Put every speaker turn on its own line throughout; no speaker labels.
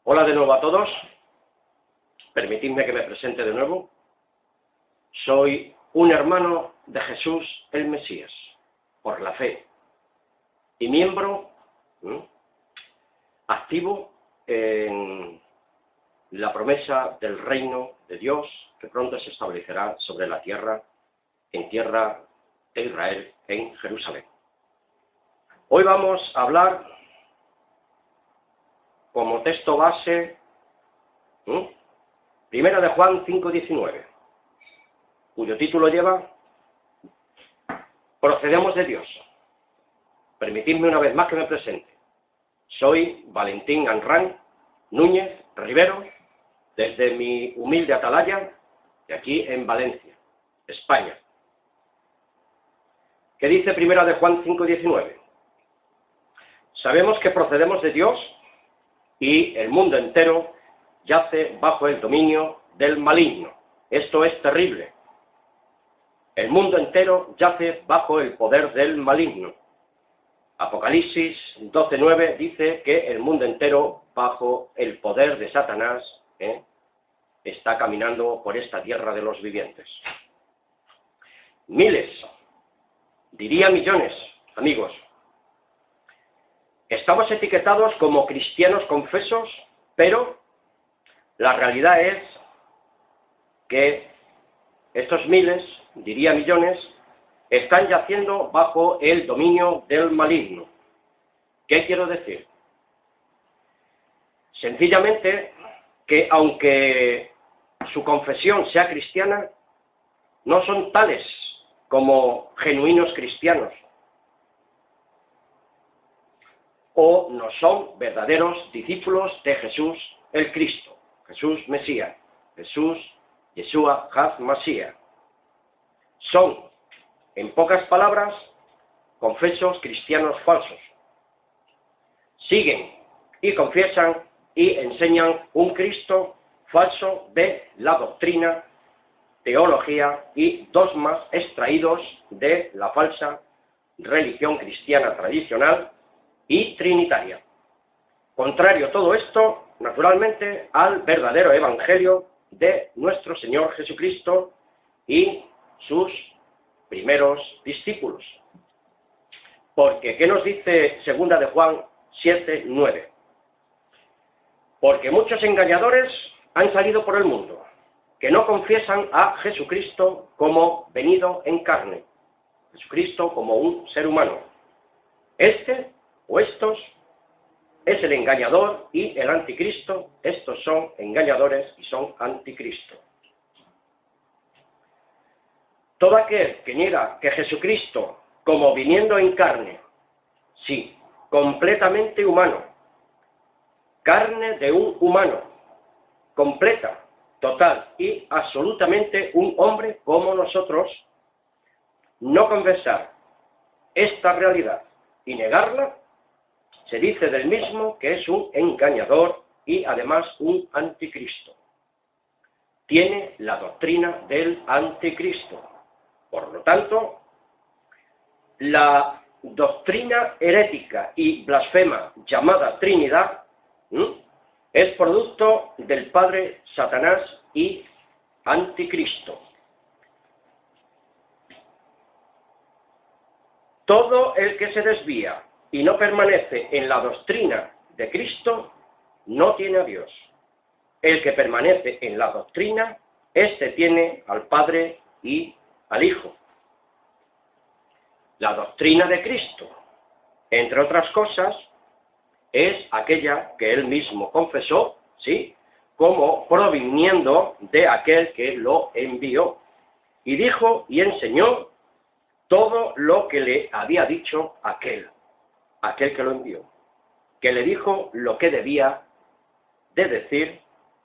Hola de nuevo a todos. Permitidme que me presente de nuevo. Soy un hermano de Jesús el Mesías, por la fe, y miembro activo en la promesa del reino de Dios que pronto se establecerá sobre la tierra, en tierra de Israel, en Jerusalén. Hoy vamos a hablar como texto base, Primera de Juan 5:19, cuyo título lleva Procedemos de Dios. Permitidme una vez más que me presente. Soy Valentín Anrán Núñez Rivero, desde mi humilde atalaya, de aquí en Valencia, España. ¿Qué dice Primera de Juan 5:19? Sabemos que procedemos de Dios y el mundo entero yace bajo el dominio del maligno. Esto es terrible. El mundo entero yace bajo el poder del maligno. Apocalipsis 12:9 dice que el mundo entero, bajo el poder de Satanás, está caminando por esta tierra de los vivientes. Miles, diría millones, amigos. Estamos etiquetados como cristianos confesos, pero la realidad es que estos miles, diría millones, están yaciendo bajo el dominio del maligno. ¿Qué quiero decir? Sencillamente que aunque su confesión sea cristiana, no son tales como genuinos cristianos, o no son verdaderos discípulos de Jesús el Cristo, Jesús Mesías, Jesús Yeshua HaMashiach. Son, en pocas palabras, confesos cristianos falsos. Siguen y confiesan y enseñan un Cristo falso de la doctrina, teología y dogmas extraídos de la falsa religión cristiana tradicional y trinitaria. Contrario todo esto, naturalmente, al verdadero evangelio de nuestro Señor Jesucristo y sus primeros discípulos. Porque, ¿qué nos dice segunda de Juan 7:9? Porque muchos engañadores han salido por el mundo, que no confiesan a Jesucristo como venido en carne, Jesucristo como un ser humano. Este o estos es el engañador y el anticristo. Estos son engañadores y son anticristo. Todo aquel que niega que Jesucristo, como viniendo en carne, sí, completamente humano, carne de un humano, completa, total y absolutamente un hombre como nosotros, no confesar esta realidad y negarla, se dice del mismo que es un engañador y además un anticristo. Tiene la doctrina del anticristo. Por lo tanto, la doctrina herética y blasfema llamada Trinidad es producto del padre Satanás y anticristo. Todo el que se desvía y no permanece en la doctrina de Cristo, no tiene a Dios. El que permanece en la doctrina, éste tiene al Padre y al Hijo. La doctrina de Cristo, entre otras cosas, es aquella que él mismo confesó, ¿sí?, como proviniendo de aquel que lo envió. Y dijo y enseñó todo lo que le había dicho aquel que lo envió, que le dijo lo que debía de decir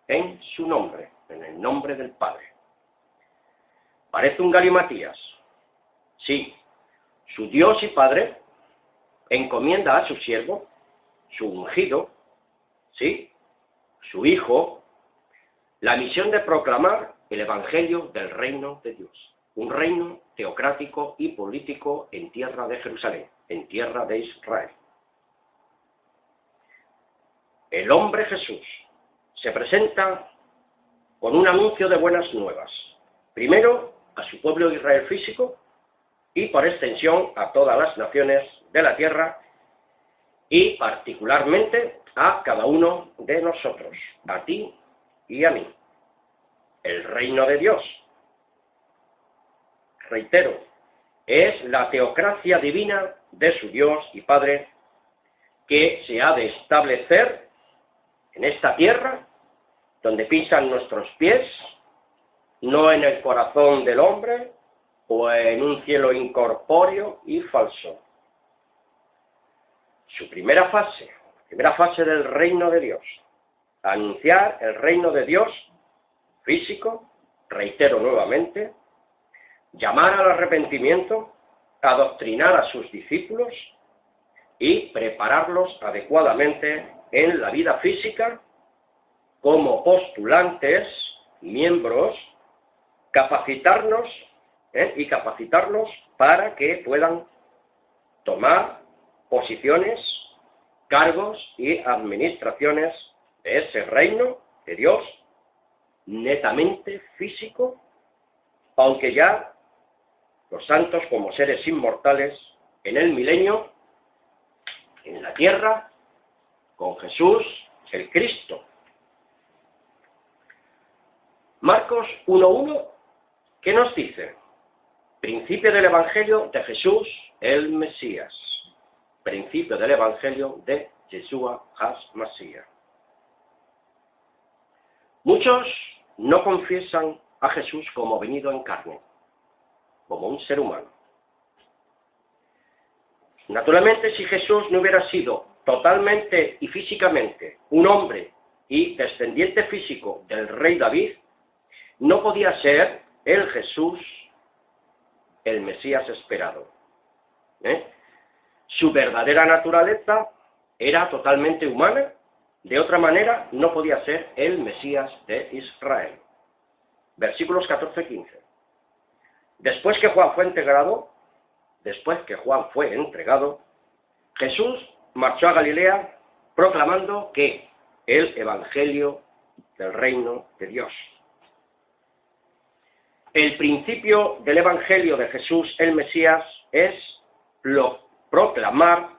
en su nombre, en el nombre del Padre. Parece un galimatías. Sí, su Dios y Padre encomienda a su siervo, su ungido, sí, su Hijo, la misión de proclamar el Evangelio del reino de Dios, un reino teocrático y político en tierra de Jerusalén, en tierra de Israel. El hombre Jesús, se presenta con un anuncio de buenas nuevas. Primero, a su pueblo de Israel físico y por extensión a todas las naciones de la tierra y particularmente a cada uno de nosotros, a ti y a mí. El reino de Dios, reitero, es la teocracia divina de su Dios y Padre que se ha de establecer en esta tierra donde pisan nuestros pies, no en el corazón del hombre o en un cielo incorpóreo y falso. Su primera fase del reino de Dios, anunciar el reino de Dios físico, reitero nuevamente, llamar al arrepentimiento, adoctrinar a sus discípulos y prepararlos adecuadamente en la vida física como postulantes, miembros, capacitarnos para que puedan tomar posiciones, cargos y administraciones de ese reino de Dios netamente físico, aunque ya los santos como seres inmortales en el milenio, en la tierra, con Jesús, el Cristo. Marcos 1:1, ¿qué nos dice? Principio del Evangelio de Jesús, el Mesías. Principio del Evangelio de Yeshua HaMashiach. Muchos no confiesan a Jesús como venido en carne, como un ser humano. Naturalmente, si Jesús no hubiera sido totalmente y físicamente un hombre y descendiente físico del rey David, no podía ser el Jesús, el Mesías esperado. Su verdadera naturaleza era totalmente humana, de otra manera no podía ser el Mesías de Israel. Versículos 14-15. Después que Juan fue entregado, Jesús marchó a Galilea proclamando que el Evangelio del reino de Dios. El principio del Evangelio de Jesús, el Mesías, es proclamar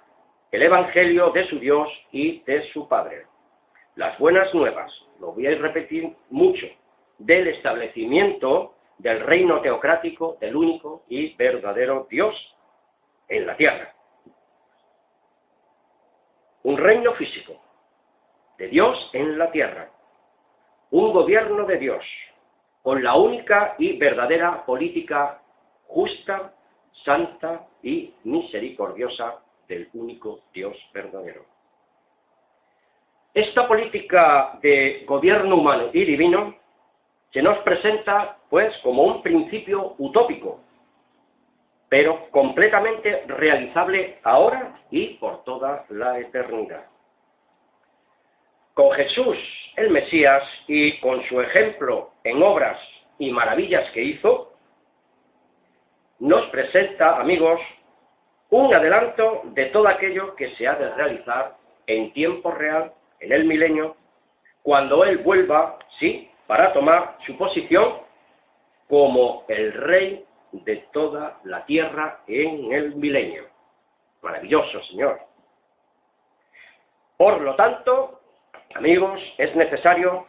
el Evangelio de su Dios y de su Padre. Las buenas nuevas, lo voy a repetir mucho, del establecimiento del reino teocrático del único y verdadero Dios en la tierra. Un reino físico de Dios en la tierra. Un gobierno de Dios con la única y verdadera política justa, santa y misericordiosa del único Dios verdadero. Esta política de gobierno humano y divino se nos presenta, pues, como un principio utópico, pero completamente realizable ahora y por toda la eternidad. Con Jesús, el Mesías, y con su ejemplo en obras y maravillas que hizo, nos presenta, amigos, un adelanto de todo aquello que se ha de realizar en tiempo real, en el milenio, cuando Él vuelva, sí, para tomar su posición como el Rey de toda la tierra en el milenio. Maravilloso, Señor. Por lo tanto, amigos, es necesario,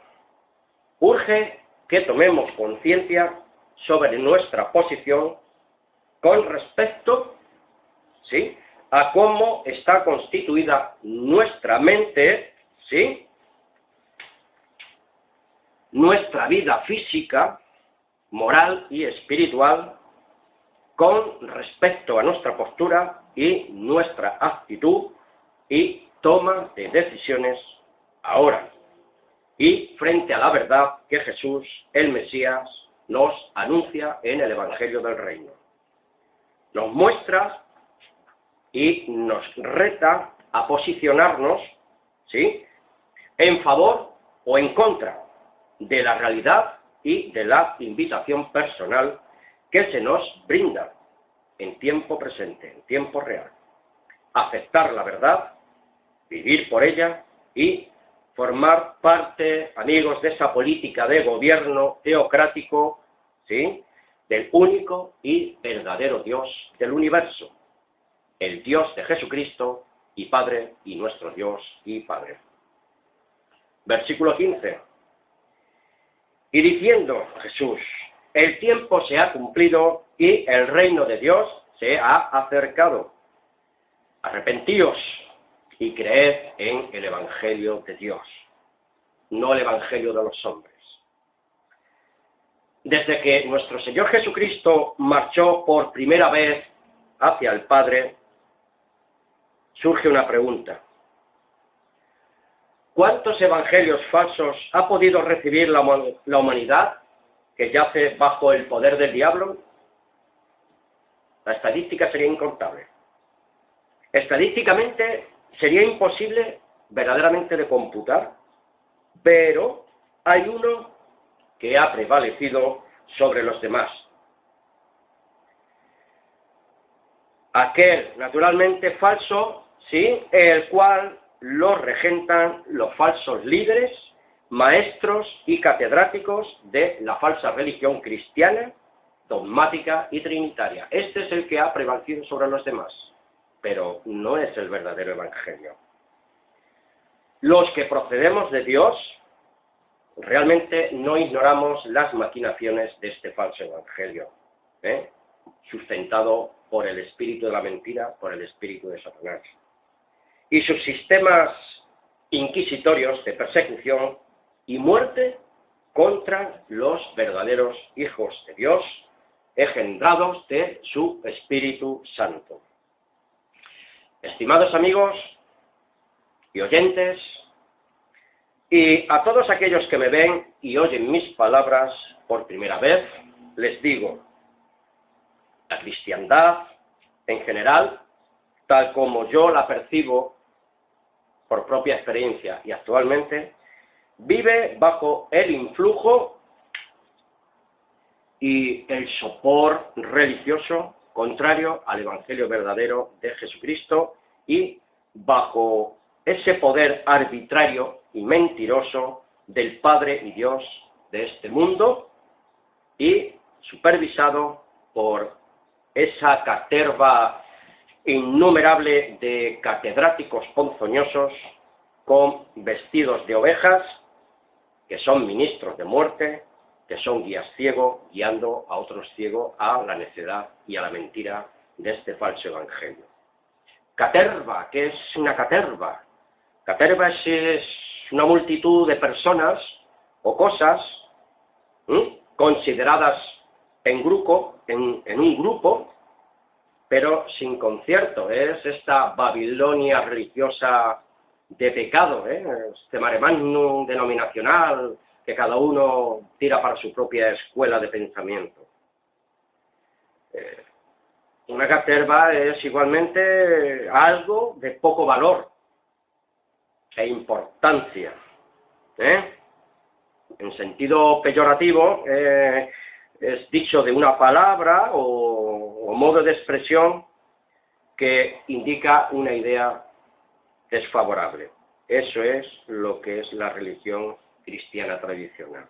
urge que tomemos conciencia sobre nuestra posición con respecto, ¿sí?, a cómo está constituida nuestra mente, ¿sí?, nuestra vida física, moral y espiritual, con respecto a nuestra postura y nuestra actitud y toma de decisiones ahora, y frente a la verdad que Jesús, el Mesías, nos anuncia en el Evangelio del Reino. Nos muestra y nos reta a posicionarnos, ¿sí?, en favor o en contra de la realidad y de la invitación personal que se nos brinda en tiempo presente, en tiempo real. Aceptar la verdad, vivir por ella y formar parte, amigos, de esa política de gobierno teocrático, ¿sí?, del único y verdadero Dios del universo, el Dios de Jesucristo y Padre, y nuestro Dios y Padre. Versículo 15. Y diciendo Jesús, el tiempo se ha cumplido y el reino de Dios se ha acercado. Arrepentíos y creed en el Evangelio de Dios, no el Evangelio de los hombres. Desde que nuestro Señor Jesucristo marchó por primera vez hacia el Padre, surge una pregunta. ¿Cuántos evangelios falsos ha podido recibir la humanidad que yace bajo el poder del diablo? La estadística sería incontable. Estadísticamente sería imposible verdaderamente de computar, pero hay uno que ha prevalecido sobre los demás. Aquel, naturalmente, falso, ¿sí?, el cual lo regentan los falsos líderes, maestros y catedráticos de la falsa religión cristiana, dogmática y trinitaria. Este es el que ha prevalecido sobre los demás, pero no es el verdadero evangelio. Los que procedemos de Dios, realmente no ignoramos las maquinaciones de este falso evangelio, sustentado por el espíritu de la mentira, por el espíritu de Satanás, y sus sistemas inquisitorios de persecución y muerte contra los verdaderos hijos de Dios, engendrados de su Espíritu Santo. Estimados amigos y oyentes, y a todos aquellos que me ven y oyen mis palabras por primera vez, les digo, la cristiandad en general, tal como yo la percibo por propia experiencia y actualmente, vive bajo el influjo y el sopor religioso contrario al Evangelio verdadero de Jesucristo y bajo ese poder arbitrario y mentiroso del Padre y Dios de este mundo y supervisado por esa caterva innumerable de catedráticos ponzoñosos con vestidos de ovejas, que son ministros de muerte, que son guías ciegos, guiando a otros ciegos a la necedad y a la mentira de este falso evangelio. Caterva, ¿qué es una caterva? Caterva es una multitud de personas o cosas consideradas en un grupo, pero sin concierto. Es esta Babilonia religiosa de pecado, este mare magnum denominacional, que cada uno tira para su propia escuela de pensamiento. Una caterva es igualmente algo de poco valor e importancia, en sentido peyorativo, es dicho de una palabra o modo de expresión que indica una idea desfavorable. Eso es lo que es la religión cristiana tradicional.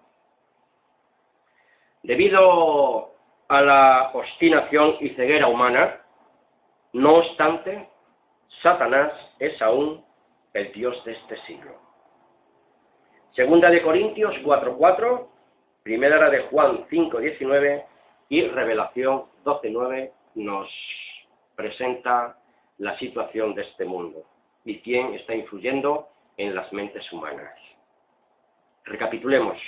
Debido a la obstinación y ceguera humana, no obstante, Satanás es aún el Dios de este siglo. Segunda de Corintios 4:4, Primera de Juan 5:19 y Revelación 12:9 nos presenta la situación de este mundo y quién está influyendo en las mentes humanas. Recapitulemos.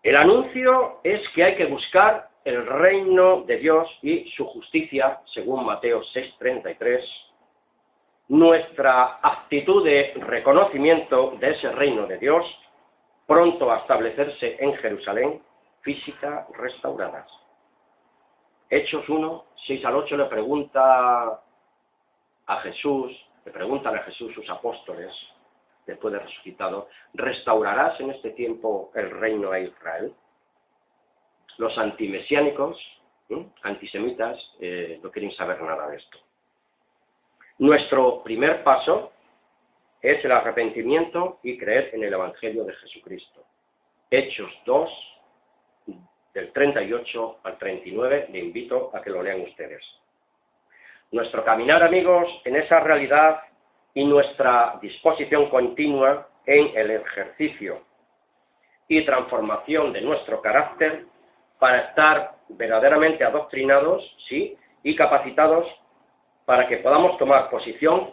El anuncio es que hay que buscar el reino de Dios y su justicia, según Mateo 6:33. Nuestra actitud de reconocimiento de ese reino de Dios, pronto a establecerse en Jerusalén, física restauradas. Hechos 1, 6 al 8 le preguntan a Jesús sus apóstoles, después de resucitado, ¿restaurarás en este tiempo el reino a Israel? Los antimesiánicos, antisemitas, no quieren saber nada de esto. Nuestro primer paso es el arrepentimiento y creer en el Evangelio de Jesucristo. Hechos 2, del 38 al 39, le invito a que lo lean ustedes. Nuestro caminar, amigos, en esa realidad y nuestra disposición continua en el ejercicio y transformación de nuestro carácter para estar verdaderamente adoctrinados, sí, y capacitados para que podamos tomar posición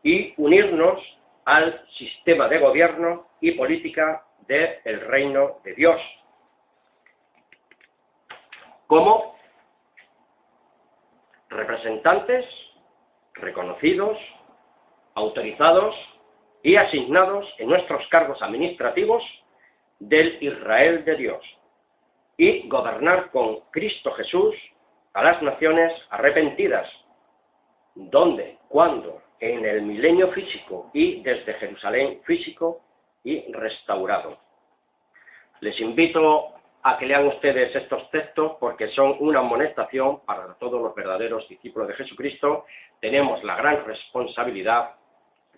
y unirnos al sistema de gobierno y política del reino de Dios, como representantes reconocidos, autorizados y asignados en nuestros cargos administrativos del Israel de Dios, y gobernar con Cristo Jesús a las naciones arrepentidas. ¿Dónde? ¿Cuándo? En el milenio físico y desde Jerusalén físico y restaurado. Les invito a que lean ustedes estos textos porque son una amonestación para todos los verdaderos discípulos de Jesucristo. Tenemos la gran responsabilidad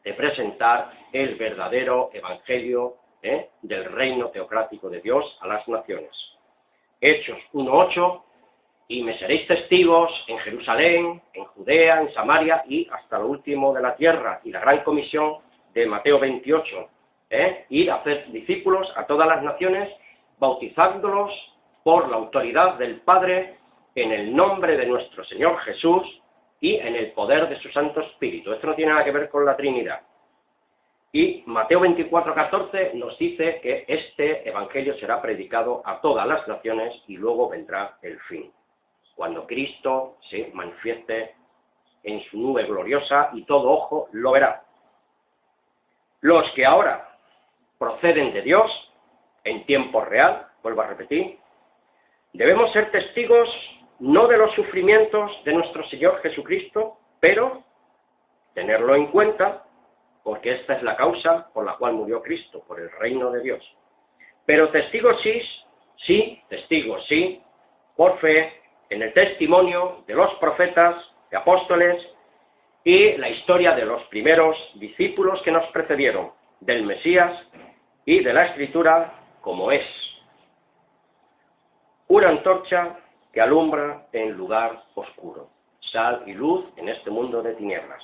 de presentar el verdadero evangelio del reino teocrático de Dios a las naciones. Hechos 1:8, y me seréis testigos en Jerusalén, en Judea, en Samaria y hasta lo último de la tierra. Y la gran comisión de Mateo 28, ir a hacer discípulos a todas las naciones, bautizándolos por la autoridad del Padre, en el nombre de nuestro Señor Jesús y en el poder de su Santo Espíritu. Esto no tiene nada que ver con la Trinidad. Y Mateo 24:14 nos dice que este evangelio será predicado a todas las naciones y luego vendrá el fin, cuando Cristo se manifieste en su nube gloriosa y todo ojo lo verá. Los que ahora proceden de Dios en tiempo real, vuelvo a repetir, debemos ser testigos no de los sufrimientos de nuestro Señor Jesucristo, pero tenerlo en cuenta, porque esta es la causa por la cual murió Cristo, por el reino de Dios. Pero testigos sí, por fe, en el testimonio de los profetas, de apóstoles, y la historia de los primeros discípulos que nos precedieron, del Mesías y de la Escritura, como es una antorcha que alumbra en lugar oscuro, sal y luz en este mundo de tinieblas.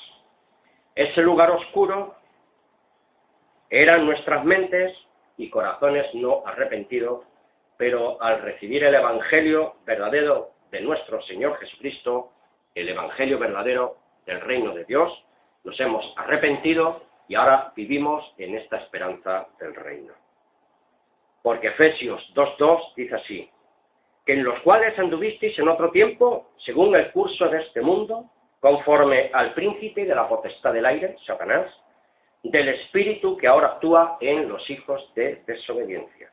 Ese lugar oscuro eran nuestras mentes y corazones no arrepentidos, pero al recibir el Evangelio verdadero de nuestro Señor Jesucristo, el Evangelio verdadero del reino de Dios, nos hemos arrepentido y ahora vivimos en esta esperanza del reino. Porque Efesios 2:2 dice así, que en los cuales anduvisteis en otro tiempo, según el curso de este mundo, conforme al príncipe de la potestad del aire, Satanás, del espíritu que ahora actúa en los hijos de desobediencia.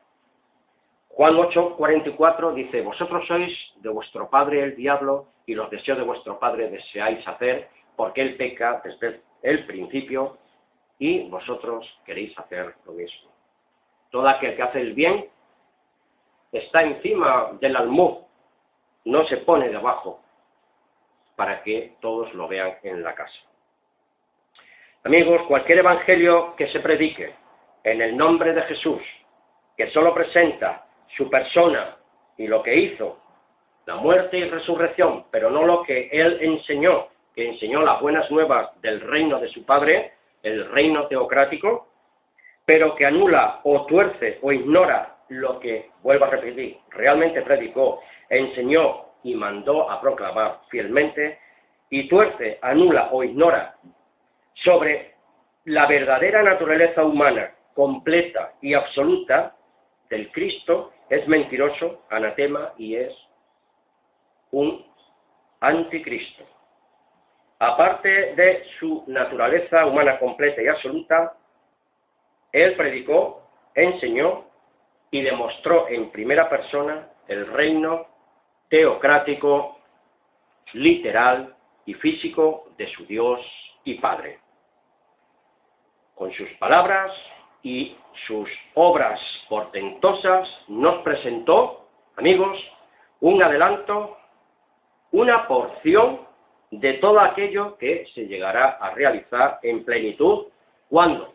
Juan 8:44 dice, vosotros sois de vuestro padre el diablo, y los deseos de vuestro padre deseáis hacer, porque él peca desde el principio, y vosotros queréis hacer lo mismo. Todo aquel que hace el bien está encima del almud, no se pone debajo, para que todos lo vean en la casa. Amigos, cualquier evangelio que se predique en el nombre de Jesús, que solo presenta su persona y lo que hizo, la muerte y resurrección, pero no lo que él enseñó, que enseñó las buenas nuevas del reino de su Padre, el reino teocrático, pero que anula o tuerce o ignora lo que, vuelvo a repetir, realmente predicó, enseñó y mandó a proclamar fielmente, y tuerce, anula o ignora sobre la verdadera naturaleza humana, completa y absoluta del Cristo, es mentiroso, anatema y es un anticristo. Aparte de su naturaleza humana completa y absoluta, él predicó, enseñó y demostró en primera persona el reino teocrático, literal y físico de su Dios y Padre. Con sus palabras y sus obras portentosas nos presentó, amigos, un adelanto, una porción de todo aquello que se llegará a realizar en plenitud ¿Cuándo?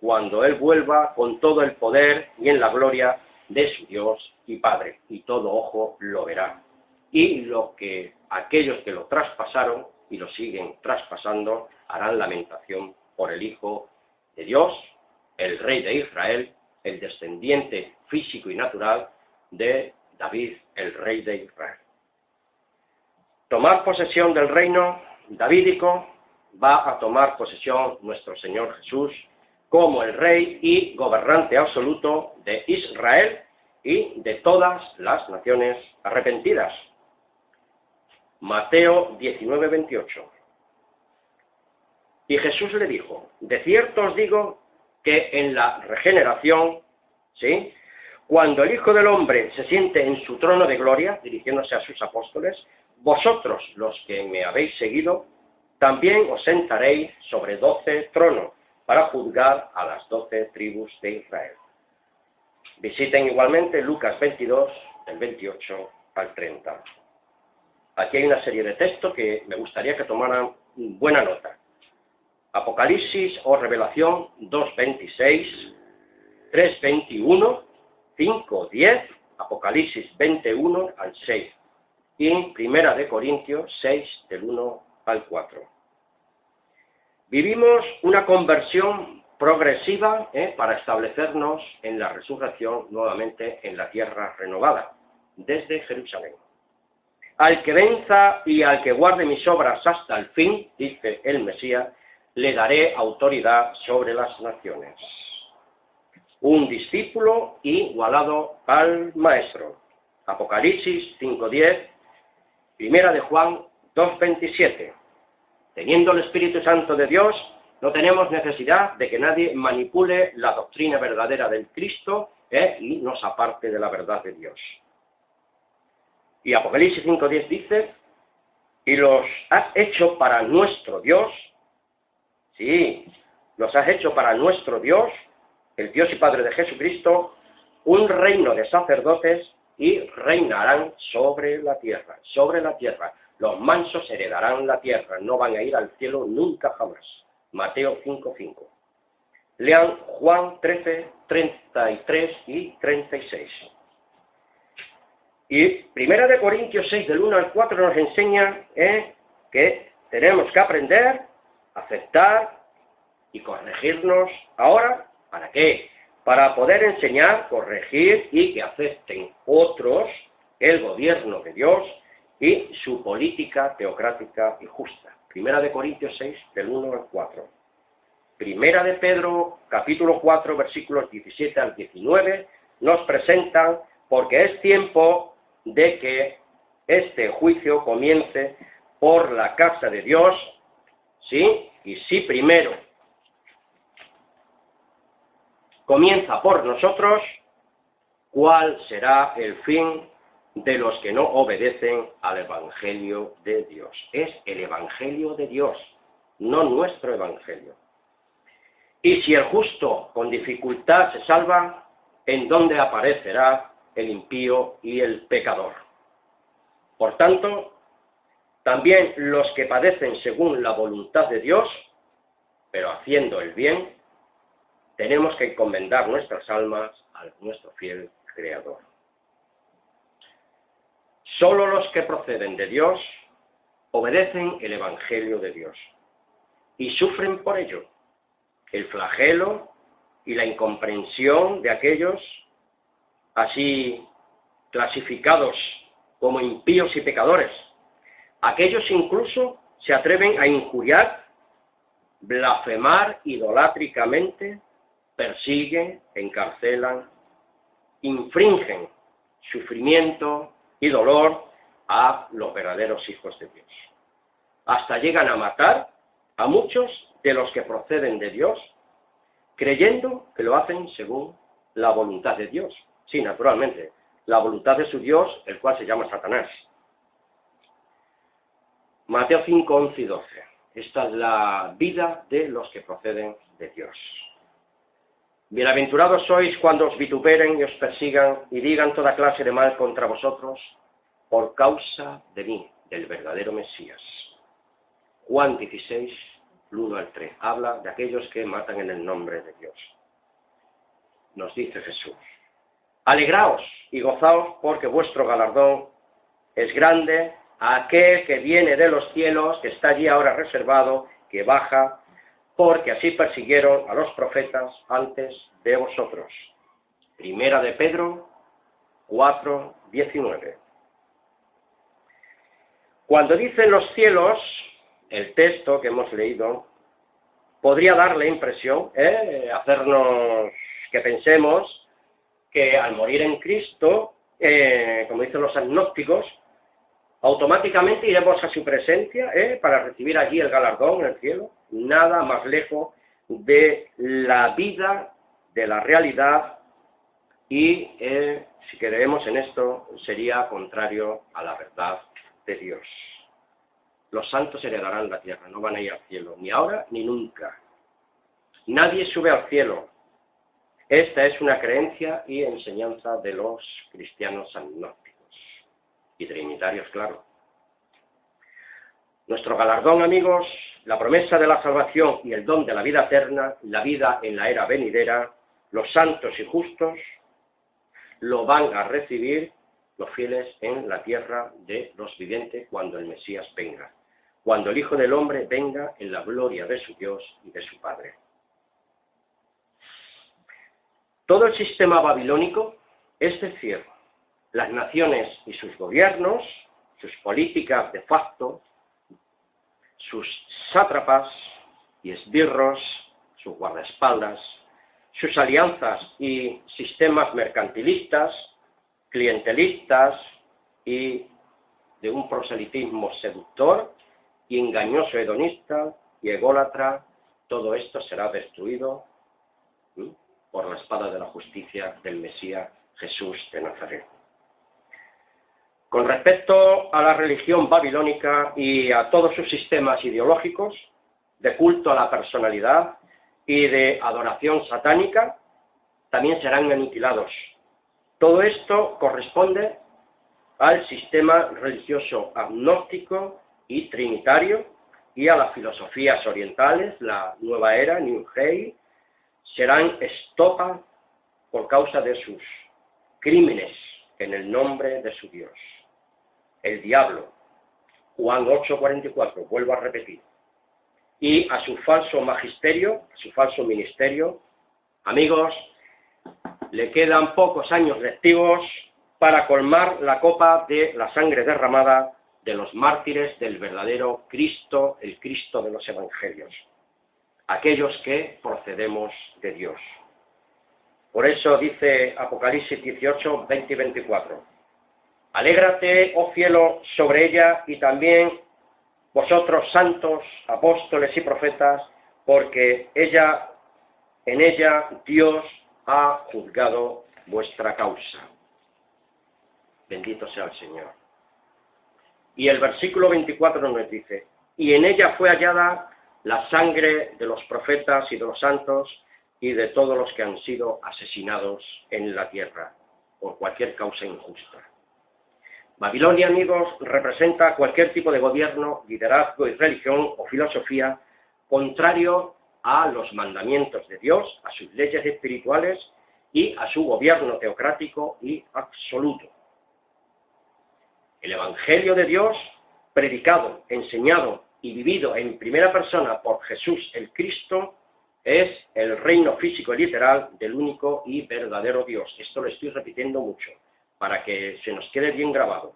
Cuando Él vuelva con todo el poder y en la gloria de su Dios y Padre, y todo ojo lo verá. Y aquellos que lo traspasaron y lo siguen traspasando harán lamentación por el Hijo de Dios, el Rey de Israel, el descendiente físico y natural de David, el Rey de Israel. Tomar posesión del reino davídico va a tomar posesión nuestro Señor Jesús como el Rey y gobernante absoluto de Israel y de todas las naciones arrepentidas. Mateo 19, 28. Y Jesús le dijo: de cierto os digo que en la regeneración, ¿sí?, cuando el Hijo del Hombre se siente en su trono de gloria, dirigiéndose a sus apóstoles, vosotros, los que me habéis seguido, también os sentaréis sobre 12 tronos para juzgar a las 12 tribus de Israel. Visiten igualmente Lucas 22, del 28 al 30. Aquí hay una serie de textos que me gustaría que tomaran buena nota. Apocalipsis o Revelación 2:26, 3:21, 5:10, Apocalipsis 21 al 6 y Primera de Corintios 6 del 1 al 4. Vivimos una conversión progresiva para establecernos en la resurrección nuevamente en la tierra renovada, desde Jerusalén. Al que venza y al que guarde mis obras hasta el fin, dice el Mesías, le daré autoridad sobre las naciones. Un discípulo igualado al Maestro. Apocalipsis 5:10, Primera de Juan 2:27. Teniendo el Espíritu Santo de Dios, no tenemos necesidad de que nadie manipule la doctrina verdadera del Cristo y nos aparte de la verdad de Dios. Y Apocalipsis 5:10 dice: y los has hecho para nuestro Dios. Sí, los has hecho para nuestro Dios, el Dios y Padre de Jesucristo, un reino de sacerdotes, y reinarán sobre la tierra. Sobre la tierra. Los mansos heredarán la tierra, no van a ir al cielo nunca jamás. Mateo 5:5. Lean Juan 13, 33 y 36. Y Primera de Corintios 6, del 1 al 4, nos enseña que tenemos que aprender, aceptar y corregirnos ahora. ¿Para qué? Para poder enseñar, corregir y que acepten otros el gobierno de Dios y su política teocrática y justa. Primera de Corintios 6, del 1 al 4. Primera de Pedro, capítulo 4, versículos 17 al 19, nos presentan: porque es tiempo de que este juicio comience por la casa de Dios, ¿sí? Y si primero comienza por nosotros, ¿cuál será el fin de los que no obedecen al Evangelio de Dios? Es el Evangelio de Dios, no nuestro Evangelio. Y si el justo con dificultad se salva, ¿en dónde aparecerá el impío y el pecador? Por tanto, también los que padecen según la voluntad de Dios, pero haciendo el bien, tenemos que encomendar nuestras almas a nuestro fiel Creador. Solo los que proceden de Dios obedecen el Evangelio de Dios y sufren por ello el flagelo y la incomprensión de aquellos así clasificados como impíos y pecadores. Aquellos incluso se atreven a injuriar, blasfemar idolátricamente, persiguen, encarcelan, infringen sufrimiento y dolor a los verdaderos hijos de Dios. Hasta llegan a matar a muchos de los que proceden de Dios, creyendo que lo hacen según la voluntad de Dios. Sí, naturalmente, la voluntad de su Dios, el cual se llama Satanás. Mateo 5, 11 y 12. Esta es la vida de los que proceden de Dios. Bienaventurados sois cuando os vituperen y os persigan y digan toda clase de mal contra vosotros por causa de mí, del verdadero Mesías. Juan 16, el 1 al 3. Habla de aquellos que matan en el nombre de Dios. Nos dice Jesús: alegraos y gozaos, porque vuestro galardón es grande a aquel que viene de los cielos, que está allí ahora reservado, que baja, porque así persiguieron a los profetas antes de vosotros. Primera de Pedro 4:19. Cuando dicen los cielos, el texto que hemos leído podría dar la impresión, hacernos que pensemos que al morir en Cristo, como dicen los agnósticos, automáticamente iremos a su presencia para recibir allí el galardón en el cielo. Nada más lejos de la vida, de la realidad, y si creemos en esto sería contrario a la verdad de Dios. Los santos heredarán la tierra, no van a ir al cielo, ni ahora ni nunca. Nadie sube al cielo. Esta es una creencia y enseñanza de los cristianos agnósticos y trinitarios, claro. Nuestro galardón, amigos, la promesa de la salvación y el don de la vida eterna, la vida en la era venidera, los santos y justos lo van a recibir los fieles en la tierra de los vivientes cuando el Mesías venga, cuando el Hijo del Hombre venga en la gloria de su Dios y de su Padre. Todo el sistema babilónico, es decir, las naciones y sus gobiernos, sus políticas de facto, sus sátrapas y esbirros, sus guardaespaldas, sus alianzas y sistemas mercantilistas, clientelistas y de un proselitismo seductor y engañoso hedonista y ególatra, todo esto será destruido por la espada de la justicia del Mesías Jesús de Nazaret. Con respecto a la religión babilónica y a todos sus sistemas ideológicos de culto a la personalidad y de adoración satánica, también serán aniquilados. Todo esto corresponde al sistema religioso agnóstico y trinitario y a las filosofías orientales, la nueva era, New Age, serán estopa por causa de sus crímenes en el nombre de su Dios. El diablo, Juan 8:44, vuelvo a repetir, y a su falso magisterio, a su falso ministerio, amigos, le quedan pocos años lectivos para colmar la copa de la sangre derramada de los mártires del verdadero Cristo, el Cristo de los Evangelios, aquellos que procedemos de Dios. Por eso dice Apocalipsis 18, 20 y 24, alégrate, oh cielo, sobre ella, y también vosotros santos, apóstoles y profetas, porque en ella Dios ha juzgado vuestra causa. Bendito sea el Señor. Y el versículo 24 nos dice, y en ella fue hallada la sangre de los profetas y de los santos y de todos los que han sido asesinados en la tierra por cualquier causa injusta. Babilonia, amigos, representa cualquier tipo de gobierno, liderazgo y religión o filosofía contrario a los mandamientos de Dios, a sus leyes espirituales y a su gobierno teocrático y absoluto. El Evangelio de Dios, predicado, enseñado y vivido en primera persona por Jesús el Cristo, es el reino físico y literal del único y verdadero Dios. Esto lo estoy repitiendo mucho, para que se nos quede bien grabado.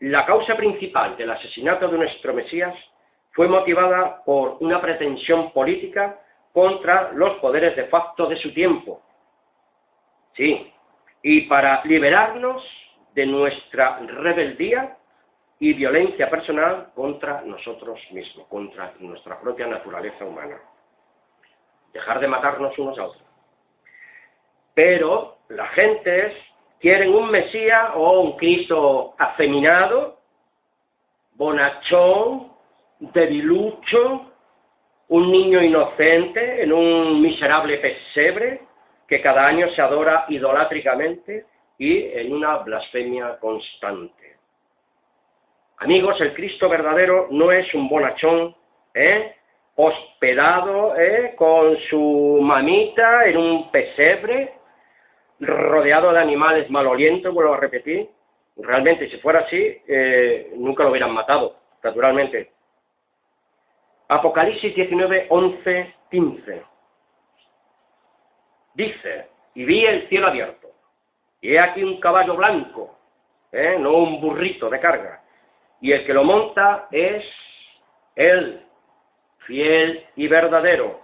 La causa principal del asesinato de nuestro Mesías fue motivada por una pretensión política contra los poderes de facto de su tiempo. Sí, y para liberarnos de nuestra rebeldía y violencia personal contra nosotros mismos, contra nuestra propia naturaleza humana. Dejar de matarnos unos a otros. Pero las gentes quieren un Mesías o un Cristo afeminado, bonachón, debilucho, un niño inocente en un miserable pesebre que cada año se adora idolátricamente y en una blasfemia constante. Amigos, el Cristo verdadero no es un bonachón, hospedado con su mamita en un pesebre, rodeado de animales malolientos, vuelvo a repetir. Realmente, si fuera así, nunca lo hubieran matado, naturalmente. Apocalipsis 19, 11, 15. Dice, y vi el cielo abierto, y he aquí un caballo blanco, no un burrito de carga, y el que lo monta es él, fiel y verdadero,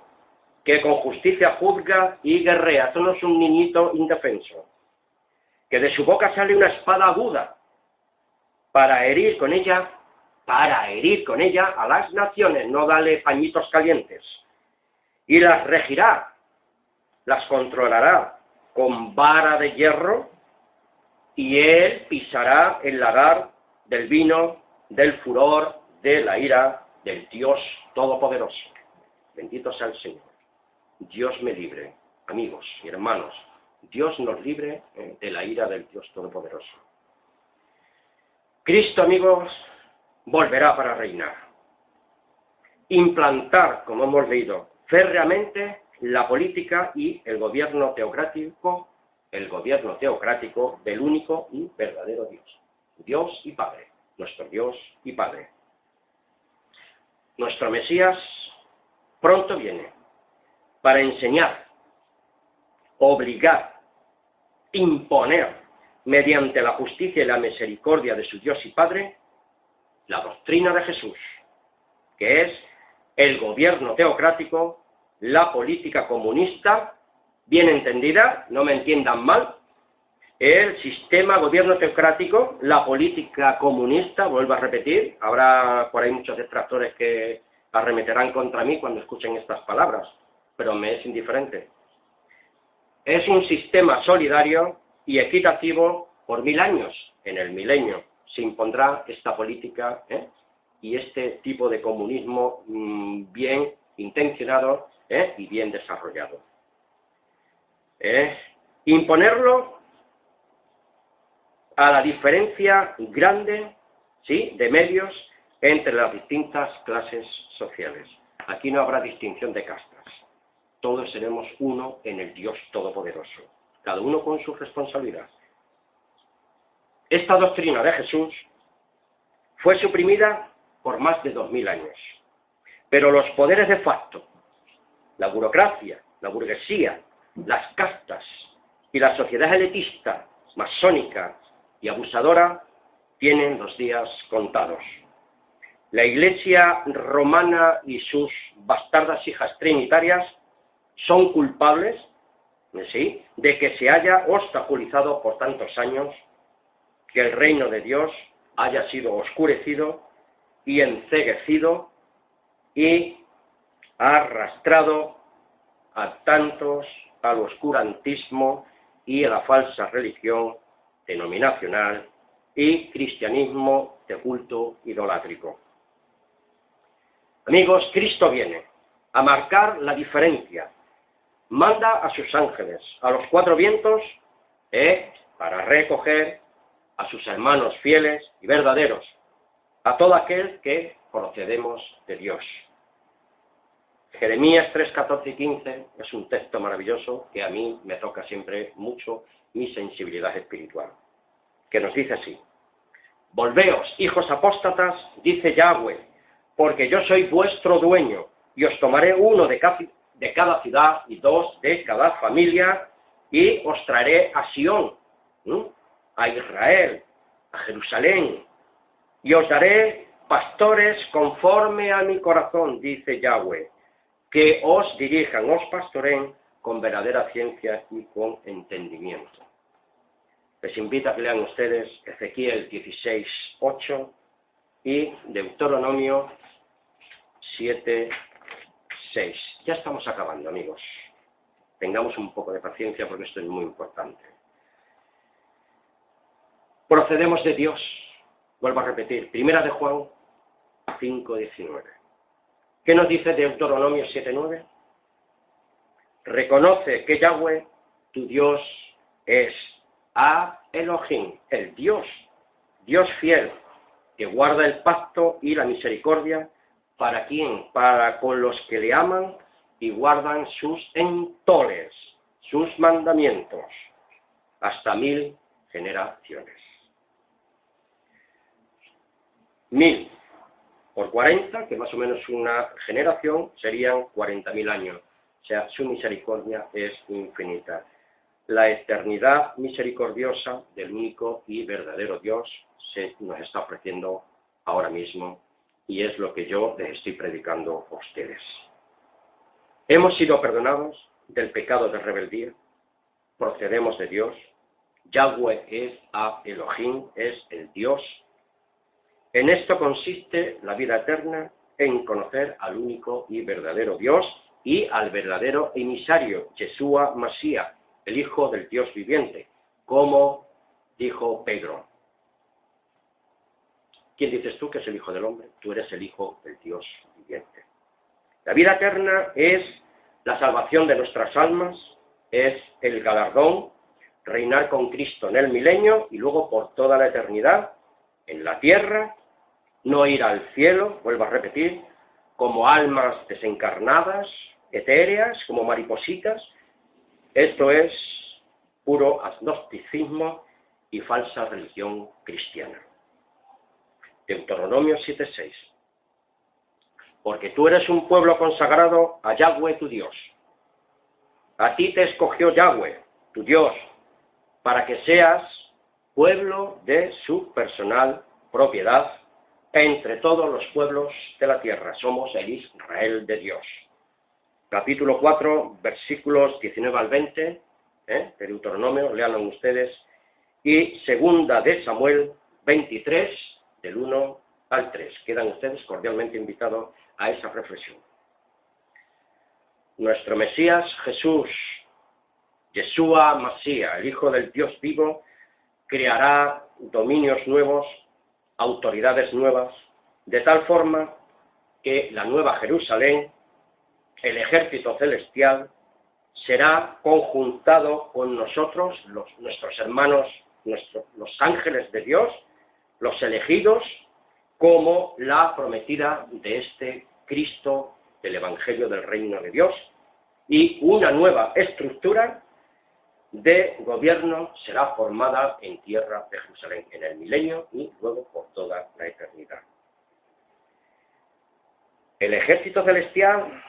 que con justicia juzga y guerrea. Esto no es un niñito indefenso. Que de su boca sale una espada aguda para herir con ella a las naciones, no dale pañitos calientes. Y las regirá, las controlará con vara de hierro, y él pisará el lagar del vino, del furor, de la ira del Dios Todopoderoso. Bendito sea el Señor. Dios me libre, amigos y hermanos, Dios nos libre de la ira del Dios Todopoderoso. Cristo, amigos, volverá para reinar. Implantar, como hemos leído, férreamente la política y el gobierno teocrático del único y verdadero Dios. Dios y Padre, nuestro Dios y Padre. Nuestro Mesías pronto viene para enseñar, obligar, imponer, mediante la justicia y la misericordia de su Dios y Padre, la doctrina de Jesús, que es el gobierno teocrático, la política comunista, bien entendida, no me entiendan mal, el sistema gobierno teocrático, la política comunista, vuelvo a repetir, habrá por ahí muchos detractores que arremeterán contra mí cuando escuchen estas palabras, pero me es indiferente. Es un sistema solidario y equitativo por 1000 años. En el milenio se impondrá esta política y este tipo de comunismo bien intencionado y bien desarrollado. Imponerlo a la diferencia grande, ¿sí?, de medios entre las distintas clases sociales. Aquí no habrá distinción de castas. Todos seremos uno en el Dios Todopoderoso, cada uno con su responsabilidad. Esta doctrina de Jesús fue suprimida por más de 2000 años, pero los poderes de facto, la burocracia, la burguesía, las castas y la sociedad elitista, masónica y abusadora tienen los días contados. La Iglesia romana y sus bastardas hijas trinitarias son culpables, ¿sí?, de que se haya obstaculizado por tantos años, que el reino de Dios haya sido oscurecido y enceguecido y arrastrado a tantos al oscurantismo y a la falsa religión denominacional y cristianismo de culto idolátrico. Amigos, Cristo viene a marcar la diferencia. Manda a sus ángeles, a los 4 vientos, para recoger a sus hermanos fieles y verdaderos, a todo aquel que procedemos de Dios. Jeremías 3, 14 y 15 es un texto maravilloso que a mí me toca siempre mucho mi sensibilidad espiritual, que nos dice así: Volveos, hijos apóstatas, dice Yahweh, porque yo soy vuestro dueño, y os tomaré uno de cada ciudad y 2 de cada familia, y os traeré a Sión, a Israel, a Jerusalén, y os daré pastores conforme a mi corazón, dice Yahweh, que os dirijan, os pastoreen con verdadera ciencia y con entendimiento. Les invito a que lean ustedes Ezequiel 16, 8 y Deuteronomio 7, 6. Ya estamos acabando, amigos. Tengamos un poco de paciencia porque esto es muy importante. Procedemos de Dios. Vuelvo a repetir. Primera de Juan 5, 19. ¿Qué nos dice Deuteronomio 7, 9? Reconoce que Yahweh, tu Dios, es a Elohim, el Dios, Dios fiel, que guarda el pacto y la misericordia ¿Para quién? Para con los que le aman y guardan sus entoles, sus mandamientos, hasta 1000 generaciones. 1000 por 40, que más o menos una generación, serían 40.000 años. O sea, su misericordia es infinita. La eternidad misericordiosa del único y verdadero Dios se nos está ofreciendo ahora mismo, y es lo que yo les estoy predicando a ustedes. Hemos sido perdonados del pecado de rebeldía, procedemos de Dios, Yahweh es a Elohim, es el Dios. En esto consiste la vida eterna, en conocer al único y verdadero Dios y al verdadero emisario, Yeshua Mashiach, el Hijo del Dios viviente, como dijo Pedro. ¿Quién dices tú que es el Hijo del Hombre? Tú eres el Hijo del Dios viviente. La vida eterna es la salvación de nuestras almas, es el galardón, reinar con Cristo en el milenio y luego por toda la eternidad en la tierra, no ir al cielo, vuelvo a repetir, como almas desencarnadas, etéreas, como maripositas. Esto es puro agnosticismo y falsa religión cristiana. Deuteronomio 7:6. Porque tú eres un pueblo consagrado a Yahweh tu Dios. A ti te escogió Yahweh, tu Dios, para que seas pueblo de su personal propiedad entre todos los pueblos de la tierra. Somos el Israel de Dios. Capítulo 4, versículos 19 al 20, de Deuteronomio, léanlo ustedes, y segunda de Samuel 23, del 1 al 3. Quedan ustedes cordialmente invitados a esa reflexión. Nuestro Mesías Jesús, Yeshua Mashiach, el Hijo del Dios vivo, creará dominios nuevos, autoridades nuevas, de tal forma que la nueva Jerusalén, el ejército celestial, será conjuntado con nosotros, nuestros hermanos, los ángeles de Dios, los elegidos, como la prometida de este Cristo del Evangelio del Reino de Dios, y una nueva estructura de gobierno será formada en tierra de Jerusalén en el milenio y luego por toda la eternidad. El ejército celestial,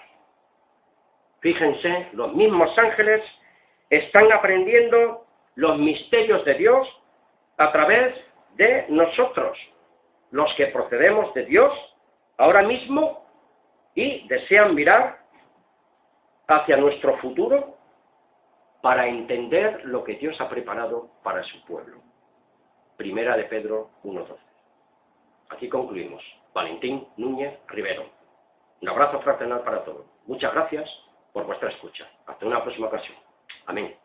fíjense, los mismos ángeles están aprendiendo los misterios de Dios a través de nosotros, los que procedemos de Dios ahora mismo y desean mirar hacia nuestro futuro para entender lo que Dios ha preparado para su pueblo. Primera de Pedro 1:12. Aquí concluimos. Valentín Núñez Rivero. Un abrazo fraternal para todos. Muchas gracias por vuestra escucha. Hasta una próxima ocasión. Amén.